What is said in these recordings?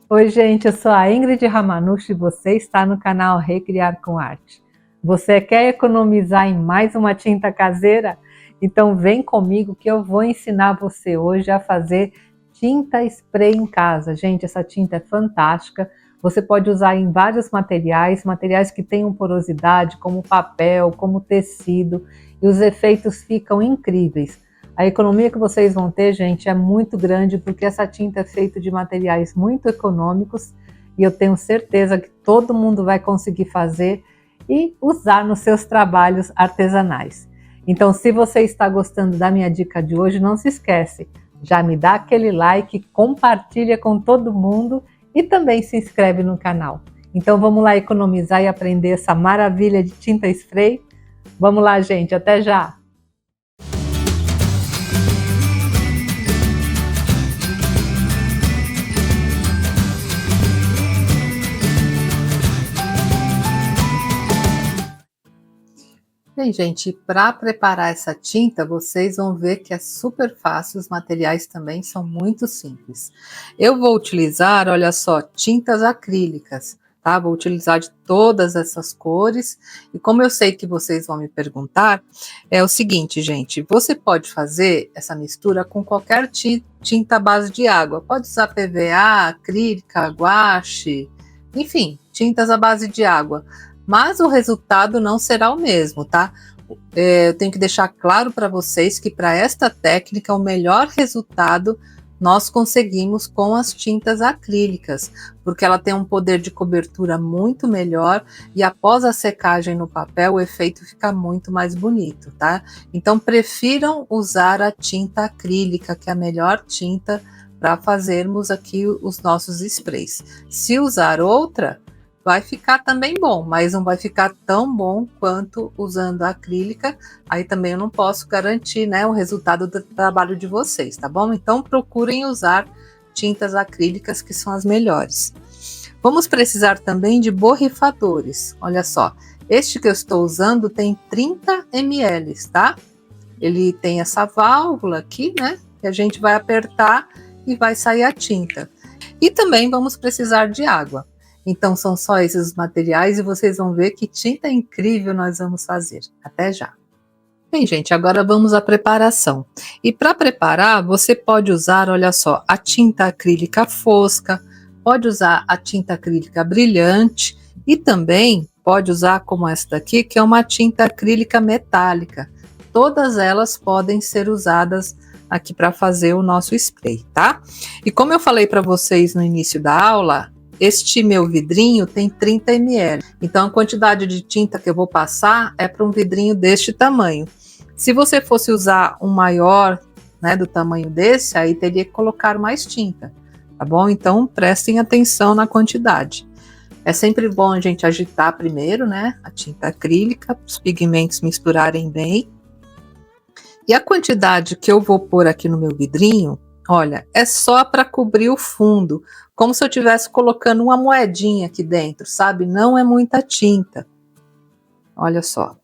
Oi, gente, eu sou a Ingrid Ramanush e você está no canal Recriar com Arte. Você quer economizar em mais uma tinta caseira? Então vem comigo que eu vou ensinar você hoje a fazer tinta spray em casa. Gente, essa tinta é fantástica. Você pode usar em vários materiais, materiais que tenham porosidade, como papel, como tecido, e os efeitos ficam incríveis. A economia que vocês vão ter, gente, é muito grande porque essa tinta é feita de materiais muito econômicos e eu tenho certeza que todo mundo vai conseguir fazer e usar nos seus trabalhos artesanais. Então, se você está gostando da minha dica de hoje, não se esquece, já me dá aquele like, compartilha com todo mundo e também se inscreve no canal. Então, vamos lá economizar e aprender essa maravilha de tinta spray? Vamos lá, gente, até já! Bem, gente, para preparar essa tinta, vocês vão ver que é super fácil, os materiais também são muito simples. Eu vou utilizar, olha só, tintas acrílicas, tá? Vou utilizar de todas essas cores, e como eu sei que vocês vão me perguntar, é o seguinte, gente, você pode fazer essa mistura com qualquer tinta à base de água, pode usar PVA, acrílica, guache, enfim, tintas à base de água. Mas o resultado não será o mesmo, tá? Eu tenho que deixar claro para vocês que para esta técnica o melhor resultado nós conseguimos com as tintas acrílicas, porque ela tem um poder de cobertura muito melhor e após a secagem no papel o efeito fica muito mais bonito, tá? Então prefiram usar a tinta acrílica, que é a melhor tinta para fazermos aqui os nossos sprays. Se usar outra, vai ficar também bom, mas não vai ficar tão bom quanto usando a acrílica. Aí também eu não posso garantir, né, o resultado do trabalho de vocês, tá bom? Então procurem usar tintas acrílicas, que são as melhores. Vamos precisar também de borrifadores. Olha só, este que eu estou usando tem 30 ml, tá? Ele tem essa válvula aqui, né, que a gente vai apertar e vai sair a tinta. E também vamos precisar de água. Então são só esses materiais e vocês vão ver que tinta incrível nós vamos fazer. Até já! Bem, gente, agora vamos à preparação. E para preparar, você pode usar, olha só, a tinta acrílica fosca, pode usar a tinta acrílica brilhante e também pode usar como essa daqui, que é uma tinta acrílica metálica. Todas elas podem ser usadas aqui para fazer o nosso spray, tá? E como eu falei para vocês no início da aula, este meu vidrinho tem 30 ml, então a quantidade de tinta que eu vou passar é para um vidrinho deste tamanho. Se você fosse usar um maior, né, do tamanho desse, aí teria que colocar mais tinta, tá bom? Então prestem atenção na quantidade. É sempre bom a gente agitar primeiro, né, a tinta acrílica, os pigmentos misturarem bem. E a quantidade que eu vou pôr aqui no meu vidrinho, olha, é só para cobrir o fundo, como se eu estivesse colocando uma moedinha aqui dentro, sabe? Não é muita tinta. Olha só.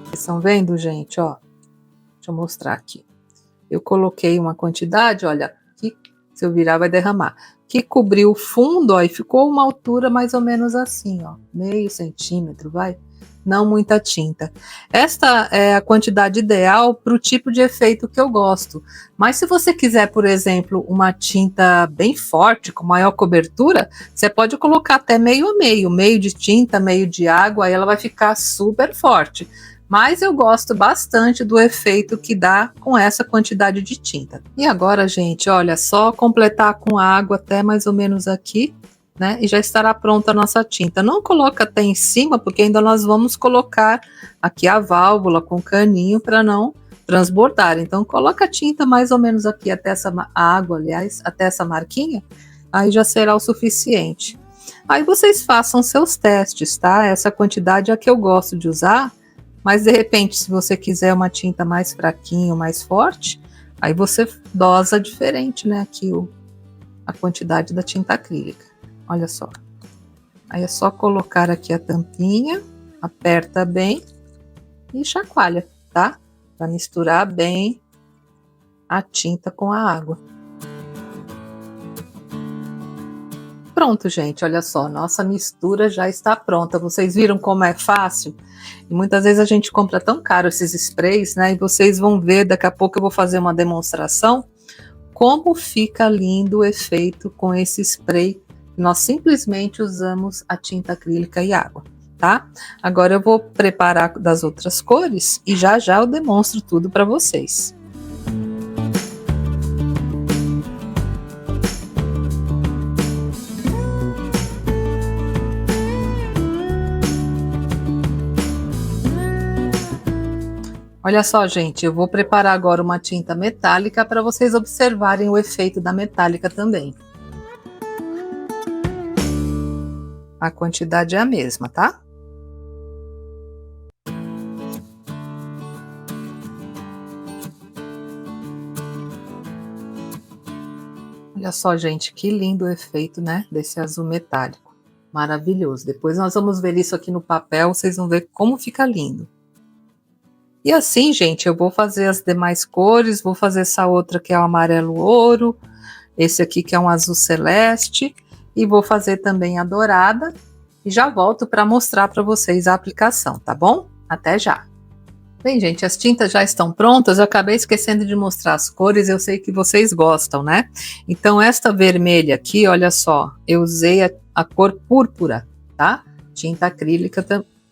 Vocês estão vendo, gente? Ó, deixa eu mostrar aqui. Eu coloquei uma quantidade, olha, que se eu virar vai derramar, que cobriu o fundo, ó, e ficou uma altura mais ou menos assim, ó, meio centímetro, vai? Não muita tinta. Esta é a quantidade ideal para o tipo de efeito que eu gosto. Mas se você quiser, por exemplo, uma tinta bem forte, com maior cobertura, você pode colocar até meio a meio, meio de tinta, meio de água, aí ela vai ficar super forte. Mas eu gosto bastante do efeito que dá com essa quantidade de tinta. E agora, gente, olha, só completar com água até mais ou menos aqui, né? E já estará pronta a nossa tinta. Não coloca até em cima, porque ainda nós vamos colocar aqui a válvula com caninho para não transbordar. Então coloca a tinta mais ou menos aqui até essa água, aliás, até essa marquinha, aí já será o suficiente. Aí vocês façam seus testes, tá? Essa quantidade é a que eu gosto de usar, mas de repente, se você quiser uma tinta mais fraquinha, mais forte, aí você dosa diferente, né? Aqui a quantidade da tinta acrílica. Olha só. Aí é só colocar aqui a tampinha, aperta bem e chacoalha, tá? Para misturar bem a tinta com a água. Pronto, gente, olha só, nossa mistura já está pronta. Vocês viram como é fácil? E muitas vezes a gente compra tão caro esses sprays, né? E vocês vão ver, daqui a pouco eu vou fazer uma demonstração como fica lindo o efeito com esse spray. Nós simplesmente usamos a tinta acrílica e água, tá? Agora eu vou preparar das outras cores e já já eu demonstro tudo para vocês. Olha só, gente, eu vou preparar agora uma tinta metálica para vocês observarem o efeito da metálica também. A quantidade é a mesma, tá? Olha só, gente, que lindo o efeito, né, desse azul metálico. Maravilhoso. Depois nós vamos ver isso aqui no papel, vocês vão ver como fica lindo. E assim, gente, eu vou fazer as demais cores, vou fazer essa outra que é o amarelo ouro, esse aqui que é um azul celeste, e vou fazer também a dourada, e já volto para mostrar para vocês a aplicação, tá bom? Até já! Bem, gente, as tintas já estão prontas, eu acabei esquecendo de mostrar as cores, eu sei que vocês gostam, né? Então, esta vermelha aqui, olha só, eu usei a cor púrpura, tá? Tinta acrílica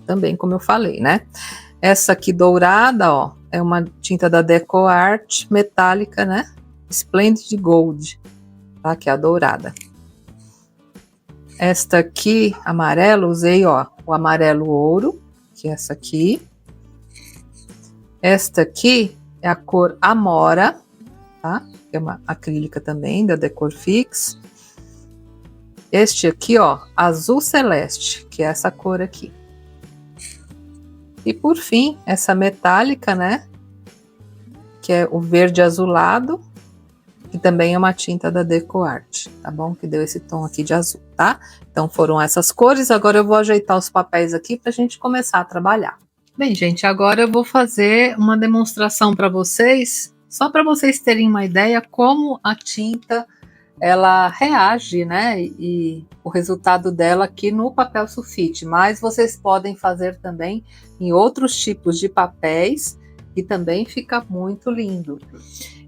também, como eu falei, né? Essa aqui dourada, ó, é uma tinta da DecoArt metálica, né? Splendid Gold, tá? Que é a dourada. Esta aqui, amarelo, usei, ó, o amarelo ouro, que é essa aqui. Esta aqui é a cor Amora, tá? É uma acrílica também, da Decorfix. Este aqui, ó, azul celeste, que é essa cor aqui. E por fim, essa metálica, né? Que é o verde azulado, que também é uma tinta da DecoArt, tá bom? Que deu esse tom aqui de azul, tá? Então foram essas cores, agora eu vou ajeitar os papéis aqui pra gente começar a trabalhar. Bem, gente, agora eu vou fazer uma demonstração para vocês, só para vocês terem uma ideia como a tinta ela reage, né? E o resultado dela aqui no papel sulfite, mas vocês podem fazer também em outros tipos de papéis e também fica muito lindo.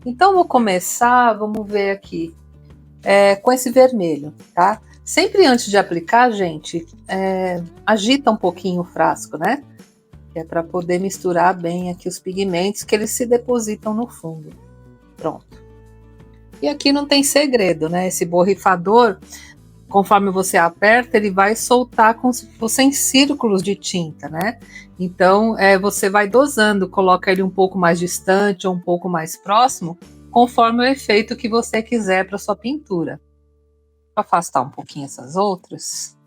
Então vou começar, vamos ver aqui, com esse vermelho, tá? Sempre antes de aplicar, gente, agita um pouquinho o frasco, né? Que é para poder misturar bem aqui os pigmentos que eles se depositam no fundo. Pronto. E aqui não tem segredo, né? Esse borrifador, conforme você aperta, ele vai soltar como se fossem círculos de tinta, né? Então, você vai dosando, coloca ele um pouco mais distante ou um pouco mais próximo, conforme o efeito que você quiser para sua pintura. Vou afastar um pouquinho essas outras.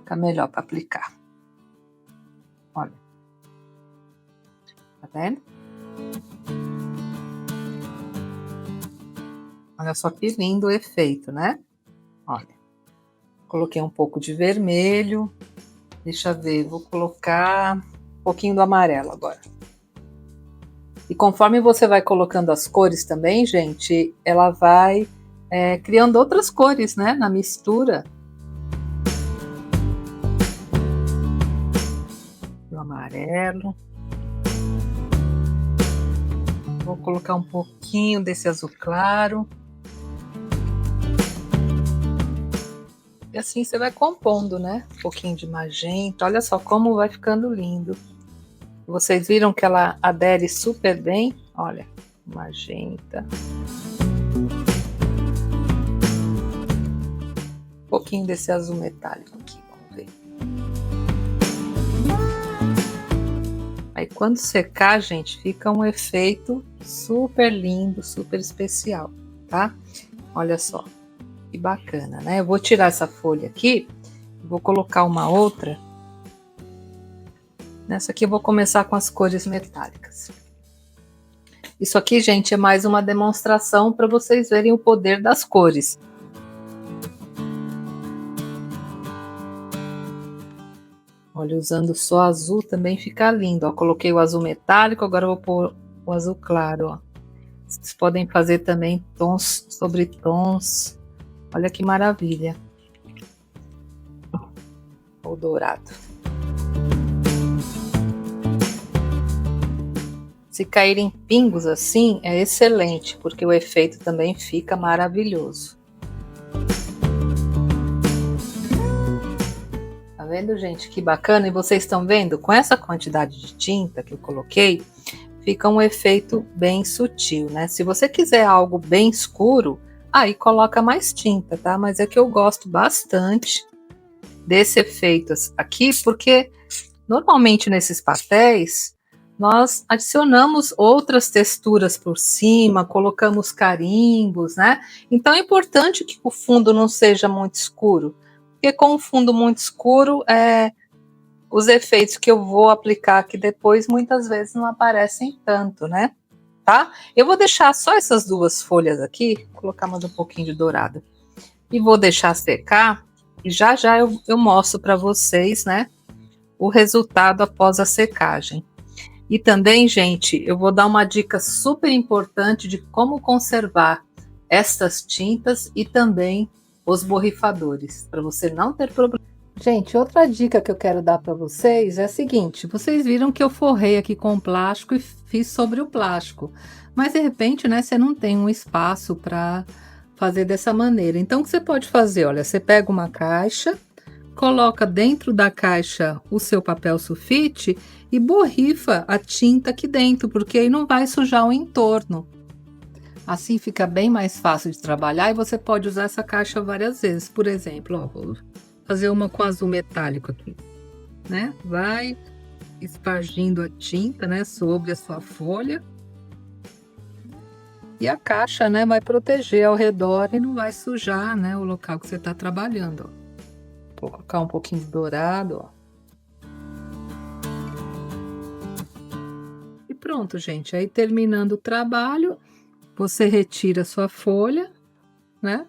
Fica melhor para aplicar. Olha. Tá vendo? Olha só que lindo o efeito, né? Olha. Coloquei um pouco de vermelho. Deixa eu ver, vou colocar um pouquinho do amarelo agora. E conforme você vai colocando as cores também, gente, ela vai criando outras cores, né? Na mistura. O amarelo. Vou colocar um pouquinho desse azul claro. E assim você vai compondo, né? Um pouquinho de magenta. Olha só como vai ficando lindo. Vocês viram que ela adere super bem? Olha, magenta. Um pouquinho desse azul metálico aqui, vamos ver. Aí quando secar, gente, fica um efeito super lindo, super especial, tá? Olha só, que bacana, né? Eu vou tirar essa folha aqui, vou colocar uma outra. Nessa aqui eu vou começar com as cores metálicas. Isso aqui, gente, é mais uma demonstração para vocês verem o poder das cores. Olha, usando só azul também fica lindo, ó. Coloquei o azul metálico, agora eu vou pôr o azul claro, ó. Vocês podem fazer também tons sobre tons. Olha que maravilha. O dourado. Se caírem pingos assim, é excelente, porque o efeito também fica maravilhoso. Tá vendo, gente? Que bacana. E vocês estão vendo? Com essa quantidade de tinta que eu coloquei, fica um efeito bem sutil, né? Se você quiser algo bem escuro, aí coloca mais tinta, tá? Mas é que eu gosto bastante desse efeito aqui, porque normalmente nesses papéis nós adicionamos outras texturas por cima, colocamos carimbos, né? Então é importante que o fundo não seja muito escuro, porque com o fundo muito escuro, os efeitos que eu vou aplicar aqui depois muitas vezes não aparecem tanto, né? Tá? Eu vou deixar só essas duas folhas aqui, vou colocar mais um pouquinho de dourado, e vou deixar secar, e já já eu mostro para vocês, né, o resultado após a secagem. E também, gente, eu vou dar uma dica super importante de como conservar estas tintas e também os borrifadores, para você não ter problema. Gente, outra dica que eu quero dar para vocês é a seguinte: vocês viram que eu forrei aqui com plástico e fiz sobre o plástico, mas de repente, né, você não tem um espaço para fazer dessa maneira. Então, o que você pode fazer? Olha, você pega uma caixa, coloca dentro da caixa o seu papel sulfite e borrifa a tinta aqui dentro, porque aí não vai sujar o entorno. Assim fica bem mais fácil de trabalhar e você pode usar essa caixa várias vezes. Por exemplo, ó, vou fazer uma com azul metálico aqui, né? Vai espargindo a tinta, né, sobre a sua folha. E a caixa, né, vai proteger ao redor e não vai sujar, né, o local que você está trabalhando, ó. Vou colocar um pouquinho de dourado, ó. E pronto, gente. Aí terminando o trabalho, você retira a sua folha, né?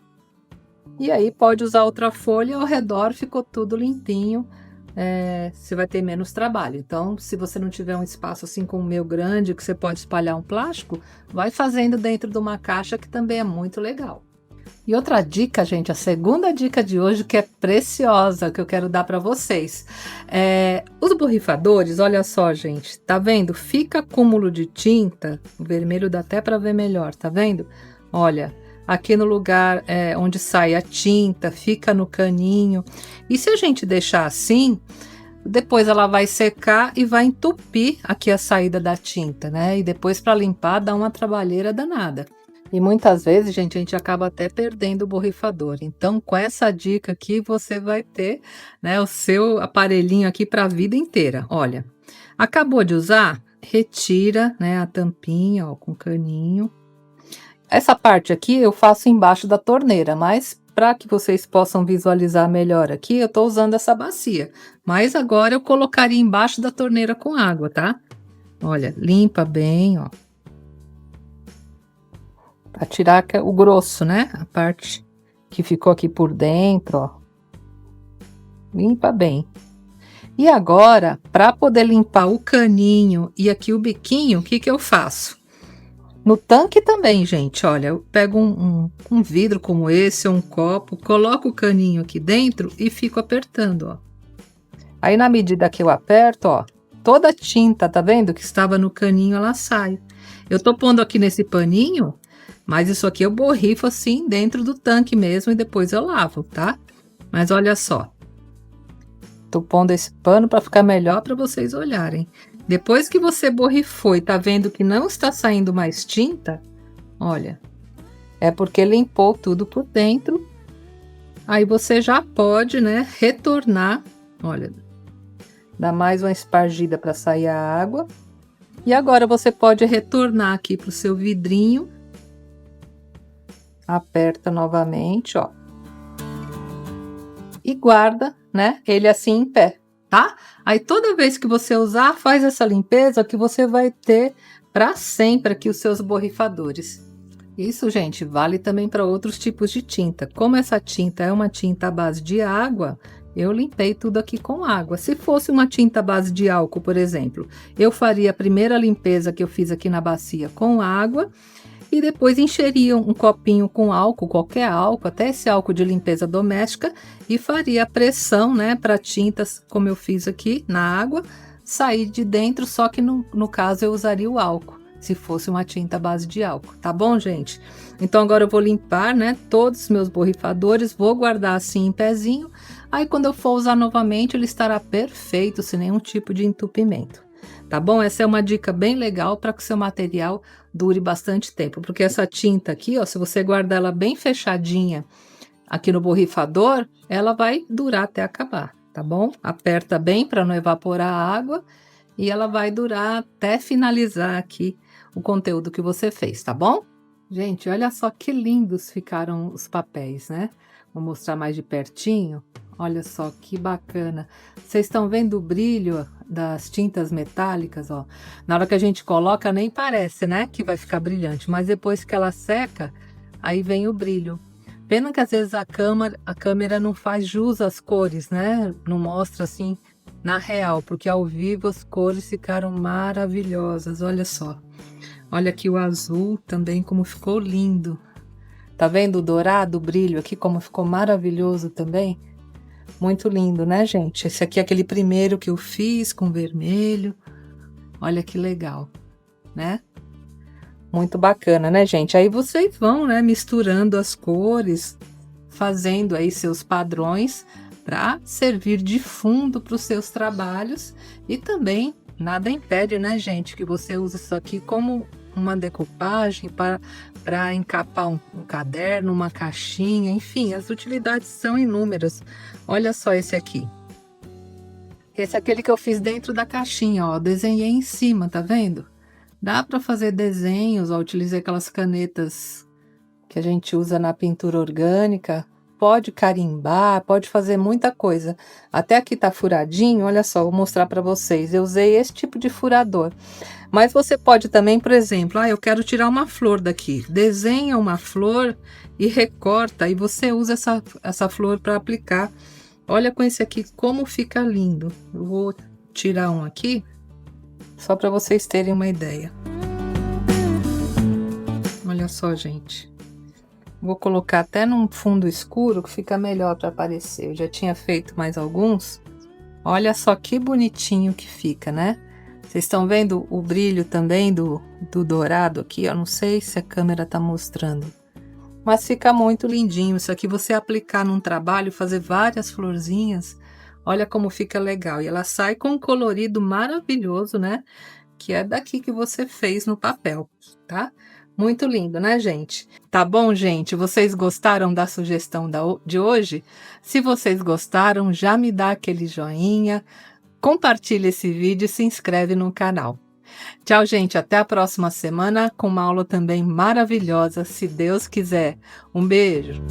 E aí pode usar outra folha, ao redor ficou tudo limpinho. Você vai ter menos trabalho. Então, se você não tiver um espaço assim como o meu grande, que você pode espalhar um plástico, vai fazendo dentro de uma caixa, que também é muito legal. E outra dica, gente, a segunda dica de hoje, que é preciosa, que eu quero dar para vocês. Os borrifadores, olha só, gente, tá vendo? Fica acúmulo de tinta, o vermelho dá até para ver melhor, tá vendo? Olha, aqui no lugar onde sai a tinta, fica no caninho. E se a gente deixar assim, depois ela vai secar e vai entupir aqui a saída da tinta, né? E depois para limpar dá uma trabalheira danada. E muitas vezes, gente, a gente acaba até perdendo o borrifador. Então, com essa dica aqui, você vai ter, né, o seu aparelhinho aqui para a vida inteira. Olha, acabou de usar? Retira, né, a tampinha, ó, com caninho. Essa parte aqui eu faço embaixo da torneira, mas para que vocês possam visualizar melhor aqui, eu tô usando essa bacia. Mas agora eu colocaria embaixo da torneira com água, tá? Olha, limpa bem, ó. Para tirar o grosso, né? A parte que ficou aqui por dentro, ó. Limpa bem. E agora, para poder limpar o caninho e aqui o biquinho, o que que eu faço? No tanque também, gente, olha, eu pego um vidro como esse, ou um copo, coloco o caninho aqui dentro e fico apertando, ó. Aí, na medida que eu aperto, ó, toda a tinta, tá vendo? Que estava no caninho, ela sai. Eu tô pondo aqui nesse paninho, mas isso aqui eu borrifo assim dentro do tanque mesmo e depois eu lavo, tá? Mas olha só. Tô pondo esse pano para ficar melhor para vocês olharem. Depois que você borrifou e tá vendo que não está saindo mais tinta, olha, é porque limpou tudo por dentro. Aí você já pode, né, retornar, olha, dá mais uma espargida para sair a água. E agora você pode retornar aqui pro seu vidrinho. Aperta novamente, ó. E guarda, né, ele assim em pé, tá? Aí toda vez que você usar, faz essa limpeza que você vai ter para sempre aqui os seus borrifadores. Isso, gente, vale também para outros tipos de tinta. Como essa tinta é uma tinta à base de água, eu limpei tudo aqui com água. Se fosse uma tinta à base de álcool, por exemplo, eu faria a primeira limpeza que eu fiz aqui na bacia com água e depois encheria um copinho com álcool, qualquer álcool, até esse álcool de limpeza doméstica, e faria a pressão, né, para tintas, como eu fiz aqui na água, sair de dentro, só que no caso eu usaria o álcool, se fosse uma tinta à base de álcool, tá bom, gente? Então agora eu vou limpar, né, todos os meus borrifadores, vou guardar assim em pezinho, aí quando eu for usar novamente ele estará perfeito, sem nenhum tipo de entupimento. Tá bom? Essa é uma dica bem legal para que o seu material dure bastante tempo, porque essa tinta aqui, ó, se você guardar ela bem fechadinha aqui no borrifador, ela vai durar até acabar, tá bom? Aperta bem para não evaporar a água e ela vai durar até finalizar aqui o conteúdo que você fez, tá bom? Gente, olha só que lindos ficaram os papéis, né? Vou mostrar mais de pertinho. Olha só que bacana. Vocês estão vendo o brilho das tintas metálicas, ó? Na hora que a gente coloca nem parece, né, que vai ficar brilhante, mas depois que ela seca, aí vem o brilho. Pena que às vezes a câmera não faz jus às cores, né? Não mostra assim na real, porque ao vivo as cores ficaram maravilhosas. Olha só. Olha aqui o azul também como ficou lindo. Tá vendo o dourado, o brilho aqui como ficou maravilhoso também? Muito lindo, né, gente? Esse aqui é aquele primeiro que eu fiz com vermelho. Olha que legal, né? Muito bacana, né, gente? Aí vocês vão, né, misturando as cores, fazendo aí seus padrões para servir de fundo para os seus trabalhos. E também nada impede, né, gente, que você use isso aqui como uma decupagem para encapar um caderno, uma caixinha, enfim, as utilidades são inúmeras. Olha só esse aqui. Esse é aquele que eu fiz dentro da caixinha, ó, desenhei em cima, tá vendo? Dá para fazer desenhos, ó, utilizei aquelas canetas que a gente usa na pintura orgânica. Pode carimbar, pode fazer muita coisa. Até aqui tá furadinho, olha só, vou mostrar para vocês. Eu usei esse tipo de furador. Mas você pode também, por exemplo, eu quero tirar uma flor daqui. Desenha uma flor e recorta, e você usa essa flor para aplicar. Olha com esse aqui como fica lindo. Eu vou tirar um aqui, só para vocês terem uma ideia. Olha só, gente. Vou colocar até num fundo escuro que fica melhor para aparecer. Eu já tinha feito mais alguns. Olha só que bonitinho que fica, né? Vocês estão vendo o brilho também do dourado aqui? Eu não sei se a câmera tá mostrando. Mas fica muito lindinho. Isso aqui você aplicar num trabalho, fazer várias florzinhas. Olha como fica legal. E ela sai com um colorido maravilhoso, né? Que é daqui que você fez no papel, tá? Muito lindo, né, gente? Tá bom, gente? Vocês gostaram da sugestão de hoje? Se vocês gostaram, já me dá aquele joinha, compartilha esse vídeo e se inscreve no canal. Tchau, gente. Até a próxima semana com uma aula também maravilhosa, se Deus quiser. Um beijo!